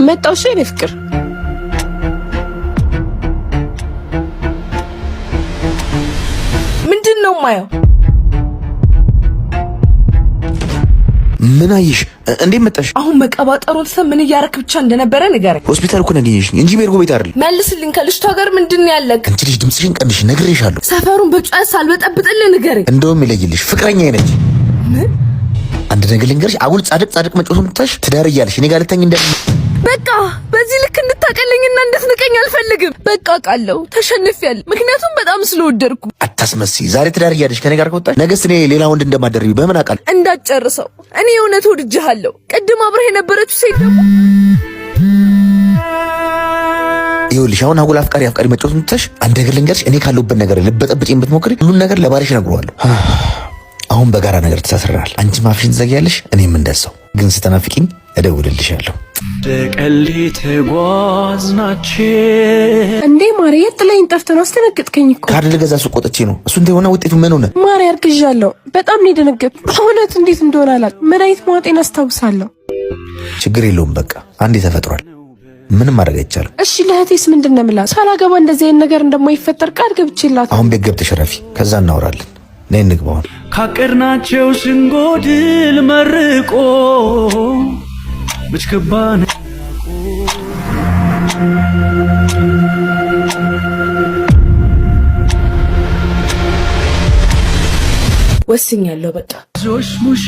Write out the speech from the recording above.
መጣው ሸይ ፍቅር ምንድነው ማየው? ምን አይሽ እንዴ መጣሽ? አሁን መቀባጠሩን ምን እያረክ ብቻ እንደነበረ ንገረኝ። ሆስፒታል እኮ ነግኝሽኝ እንጂ ሜርጎ ቤት አይደል? መልስልኝ። ከልጅቷ ጋር ምንድነው ያለክ? አንቺ ልጅ ድምጽሽን ቀንሽ፣ ነግሬሻለሁ። ሰፈሩን በጫስ አልበጠብጥልህ ንገረኝ። እንደውም ይለይልሽ ፍቅረኛዬ ነች። ምን አንድ ነገር ልንገርሽ፣ አጉል ጻድቅ መጮቱን ትተሽ ትዳር እያለሽ እኔ ጋር ልተኝ እንደ በቃ በዚህ ልክ እንድታቀለኝና እንድትንቀኝ አልፈልግም። በቃ ቃለው ተሸንፌያለሁ፣ ምክንያቱም በጣም ስለወደድኩ። አታስመስይ። ዛሬ ትዳር እያለሽ ከኔ ጋር ከወጣሽ ነገስ እኔ ሌላ ወንድ እንደማደርቢ በምን አውቃለሁ? እንዳትጨርሰው። እኔ እውነት ወድጄሃለሁ። ቅድም አብረህ የነበረችው ሴት ደግሞ ይኸውልሽ፣ አሁን አጉል አፍቃሪ መጮቱን ትተሽ አንድ ነገር ልንገርሽ፣ እኔ ካለሁበት ነገር ልበጠብጪኝ ብትሞክሪ ሁሉን ነገር ለባልሽ እነግረዋለሁ። አሁን በጋራ ነገር ተሳስረናል። አንቺ ማፍሽን ትዘጊያለሽ፣ እኔም እንደዛው። ግን ስትናፍቂኝ እደውልልሻለሁ። ደቀሌ ተጓዝናችሁ እንዴ ማርዬ፣ ጥለኸኝ ጠፍተህ ነው። አስደነገጥከኝ እኮ። ካርድ ልገዛ ሱቅ ወጥቼ ነው። እሱ እንደሆነ ውጤቱ ምን ሆነ? ማርዬ አርግዣለሁ። በጣም ነው የደነገጥኩት። በእውነት እንዴት እንደሆነ አላውቅም። መድኃኒት ማዋጤን አስታውሳለሁ። ችግር የለውም በቃ አንዴ ተፈጥሯል። ምንም ማድረግ አይቻልም። እሺ ለእህቴስ ምንድን ነው የምላት? ሳላገባ እንደዚህ አይነት ነገር እንደማይፈጠር ቃል ገብቼላት። አሁን ቤት ገብተሽ ረፊ፣ ከዛ እናወራለን። ነይ እንግባውን። ካቀርናቸው ስንጎድል መርቆ ብትከባን ወስኛለሁ በቃ። ዞሽ ሙሽ